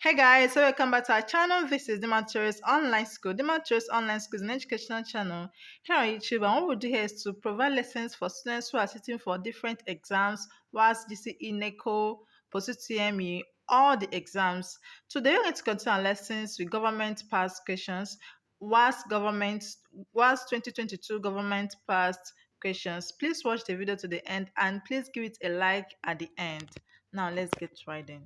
Hey guys, so welcome back to our channel. This is Demetrius Online School. Demetrius Online School is an educational channel here on YouTube, and what we do here is to provide lessons for students who are sitting for different exams, WASC, GCE, NECO, post-TME, all the exams. Today we're going to continue our lessons with government past questions, WASC 2022 government past questions. Please watch the video to the end and please give it a like at the end. Now let's get right in.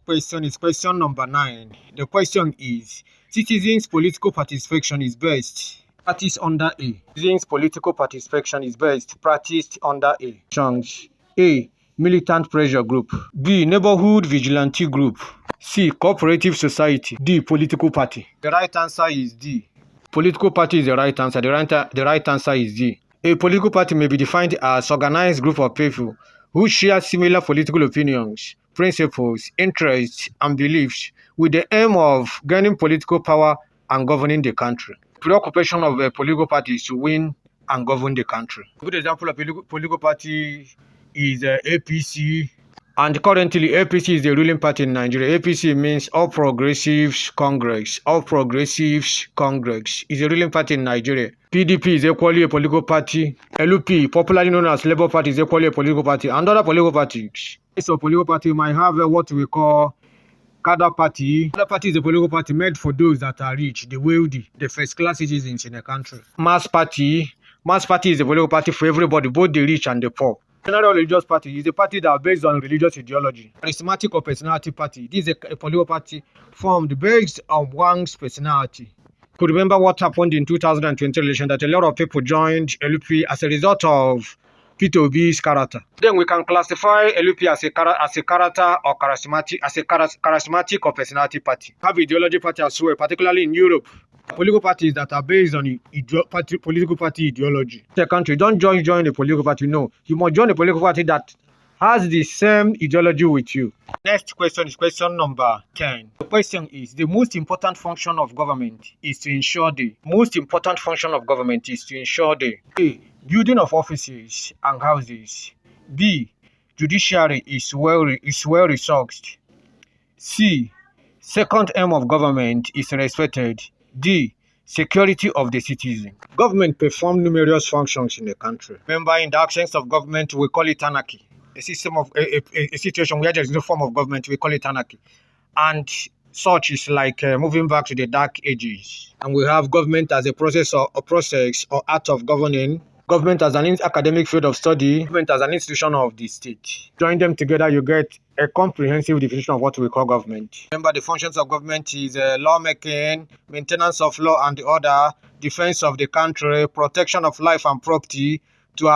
Question is question number 9. The question is, citizens' political participation is best practiced under A. Citizens' political participation is best practiced under A. Chunks. A. Militant pressure group. B. Neighborhood vigilante group. C. Cooperative society. D. Political party. The right answer is D. Political party is the right answer. The right answer is D. A political party may be defined as an organized group of people who share similar political opinions, principles, interests, and beliefs with the aim of gaining political power and governing the country. Preoccupation of a political party is to win and govern the country. A good example of political party is APC, and currently APC is the ruling party in Nigeria. APC means All Progressives Congress. All Progressives Congress is the ruling party in Nigeria. PDP is equally a political party. LP, popularly known as Labour Party, is equally a political party. And other political parties. So political party might have what we call cadre party. Cadre party is a political party made for those that are rich, the wealthy, the first-class citizens in a country. Mass party is a political party for everybody, both the rich and the poor. General religious party is a party that is based on religious ideology. Charismatic or personality party. This is a political party formed based on one's personality. Could remember what happened in 2020 election, that a lot of people joined LP as a result of Peter Obi's character. Then we can classify LP as a character or charismatic or personality party. Have ideology party as well, particularly in Europe. Political parties that are based on political party ideology. The country, don't join a political party. No, you must join a political party that has the same ideology with you. Next question is question number 10. The question is, the most important function of government is to ensure the A. Building of offices and houses. B. Judiciary is well resourced. C. Second aim of government is respected. D. Security of the citizen. Government performs numerous functions in the country. Remember, in the absence of government, we call it anarchy. A situation where there is no form of government, we call it anarchy. And such is like moving back to the dark ages. And we have government as a process or art of governing. Government as an academic field of study. Government as an institution of the state. Join them together, you get a comprehensive definition of what we call government. Remember, the functions of government is lawmaking, maintenance of law and order, defense of the country, protection of life and property, to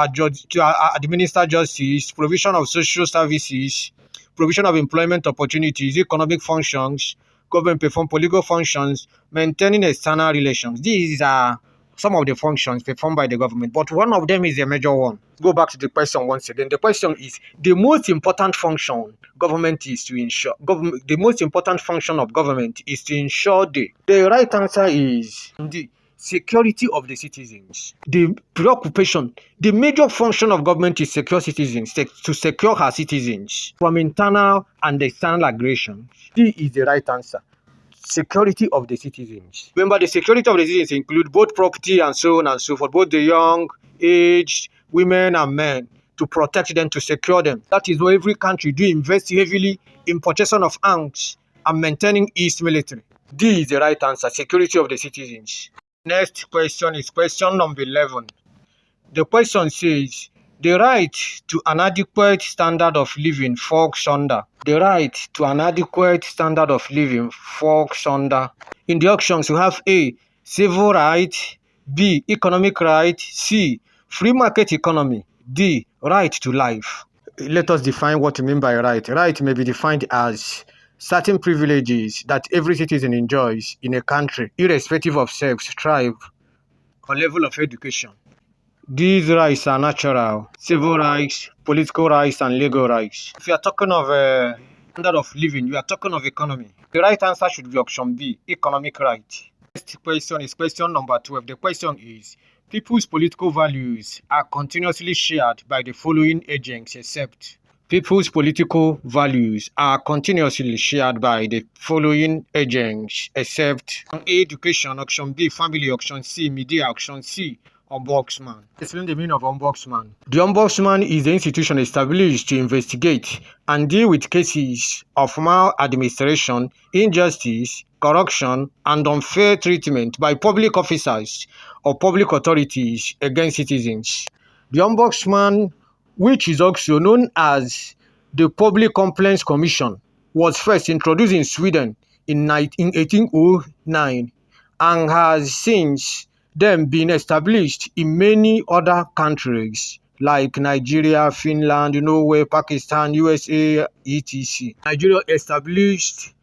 administer justice, provision of social services, provision of employment opportunities, economic functions. Government perform political functions, maintaining external relations. These are some of the functions performed by the government, but one of them is a major one. Go back to the question once again. The question is, the most important function government is to ensure. The most important function of government is to ensure the right answer is the security of the citizens. The preoccupation, the major function of government is secure citizens, to secure her citizens from internal and external aggression. D is the right answer. Security of the citizens. Remember, the security of the citizens include both property and so on and so forth, both the young, aged, women and men, to protect them, to secure them. That is why every country do invest heavily in purchasing of arms and maintaining its military. D is the right answer, security of the citizens. Next question is question number 11. The question says, the right to an adequate standard of living falls under. The right to an adequate standard of living falls under. In the options, we have A. Civil right. B. Economic right. C. Free market economy. D. Right to life. Let us define what we mean by right. Right may be defined as certain privileges that every citizen enjoys in a country, irrespective of sex, tribe, or level of education. These rights are natural: civil rights, political rights, and legal rights. If you are talking of standard of living, you are talking of economy. The right answer should be option B, economic right. Next question is question number 12. The question is, people's political values are continuously shared by the following agents except People's political values are continuously shared by the following agents, except A, education, option B, family, option C, media, option C, ombudsman. Explain the meaning of ombudsman. The ombudsman is the institution established to investigate and deal with cases of maladministration, injustice, corruption, and unfair treatment by public officers or public authorities against citizens. The ombudsman, which is also known as the Public Complaints Commission, was first introduced in Sweden in 1809 and has since then been established in many other countries like Nigeria, Finland, Norway, Pakistan, USA, etc. Nigeria established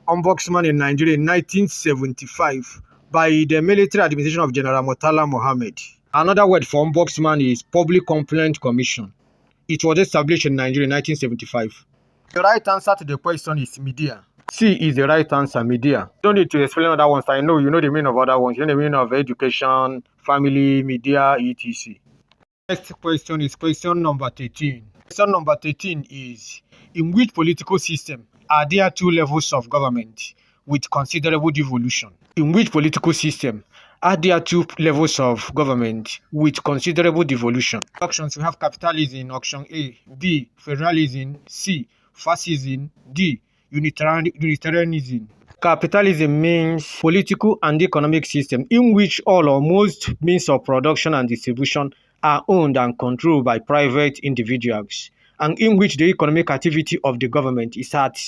ombudsman in Nigeria in 1975 by the military administration of General Murtala Mohammed. Another word for ombudsman is Public Complaint Commission. It was established in Nigeria in 1975. The right answer to the question is media. C is the right answer, media. Don't need to explain other ones. I know you know the meaning of other ones. You know the meaning of education, family, media, etc. Next question is question number 13. Question number 13 is, in which political system are there two levels of government with considerable devolution? In which political system are there two levels of government with considerable devolution? Options, we have capitalism, option A, B, federalism, C, fascism, D, unitarianism. Capitalism means political and economic system in which all or most means of production and distribution are owned and controlled by private individuals, and in which the economic activity of the government is at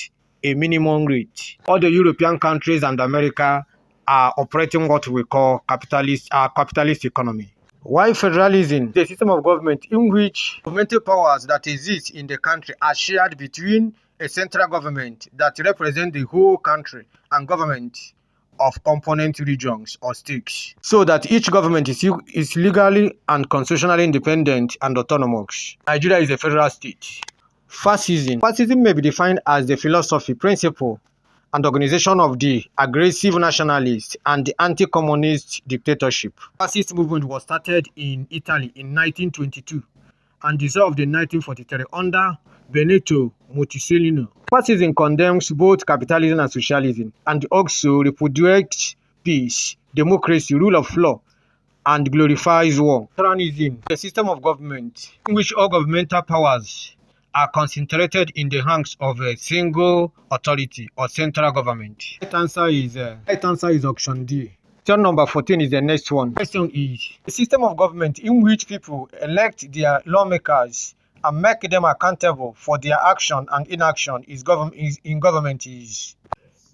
a minimum rate. All the European countries and America are operating what we call capitalist economy. While federalism, the system of government in which governmental powers that exist in the country are shared between a central government that represents the whole country and government of component regions or states, so that each government is legally and constitutionally independent and autonomous. Nigeria is a federal state. Fascism. Fascism may be defined as the philosophy, principle, and organization of the aggressive nationalist and the anti-communist dictatorship. Fascist movement was started in Italy in 1922 and dissolved in 1943 under Benito Mussolini. Fascism condemns both capitalism and socialism and also repudiates peace, democracy, rule of law, and glorifies war. Tyrannism, a system of government in which all governmental powers are concentrated in the hands of a single authority or central government. Right answer is option D. Question number 14 is the next one. Question is, a system of government in which people elect their lawmakers and make them accountable for their action and inaction is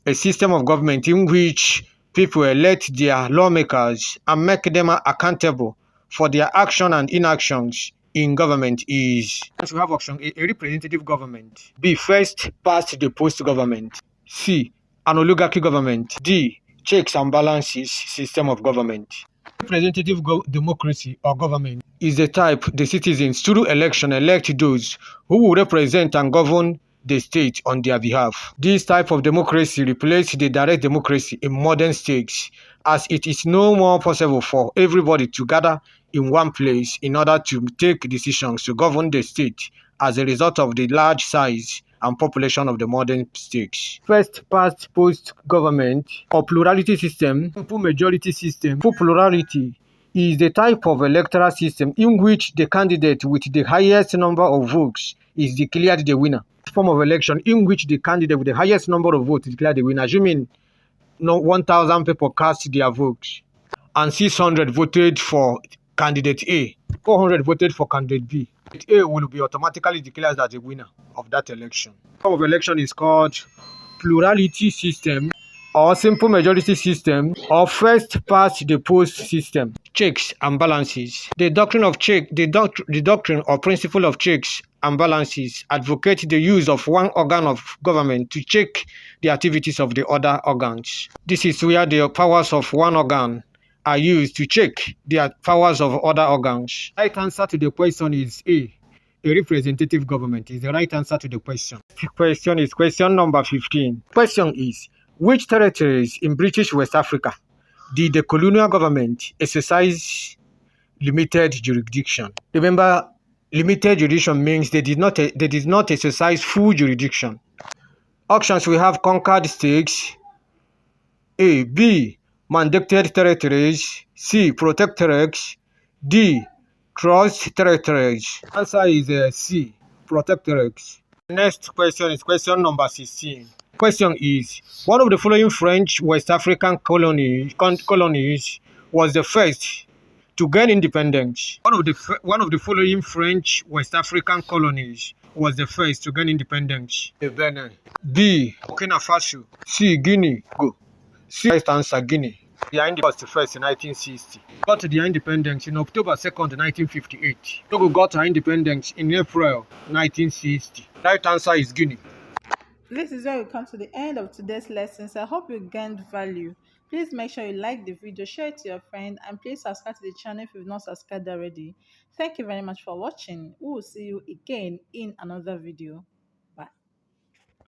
a system of government in which people elect their lawmakers and make them accountable for their action and inactions in government is. We have option A, representative government. B, first past the post government. C, an oligarchy government. D, checks and balances system of government. Representative democracy or government is the type the citizens through election elect those who will represent and govern the state on their behalf. This type of democracy replaces the direct democracy in modern states, as it is no more possible for everybody to gather in one place in order to take decisions to govern the state as a result of the large size and population of the modern states. First past post government or plurality system, simple majority system. Simple plurality is the type of electoral system in which the candidate with the highest number of votes is declared the winner. Form of election in which the candidate with the highest number of votes is declared the winner. Assuming 1,000 people cast their votes and 600 voted for candidate A, 400 voted for candidate B. A will be automatically declared as the winner of that election. Form of election is called plurality system or simple majority system or first past the post system. Checks and balances. The doctrine or principle of checks and balances advocate the use of one organ of government to check the activities of the other organs. This is where the powers of one organ are used to check the powers of other organs. Right answer to the question is A. A representative government is the right answer to the question. Question is question number 15. Question is, which territories in British West Africa did the colonial government exercise limited jurisdiction? Remember, Limited jurisdiction means they did not exercise full jurisdiction. Options we have conquered states. A. B. Mandated territories. C. Protectorates. D. Trust territories. Answer is C. Protectorates. Next question is question number 16. Question is, one of the following French West African colonies was the first to gain independence. One of the following French West African colonies was the first to gain independence. A. Benin. B. Burkina Faso. C. Guinea. Go. C. Right answer, Guinea. Their independence was first in 1960. Got their independence in October 2nd, 1958. Togo got her independence in April 1960. Right answer is Guinea. This is where we come to the end of today's lessons. I hope you gained value. Please make sure you like the video, share it to your friend, and please subscribe to the channel if you've not subscribed already. Thank you very much for watching. We will see you again in another video.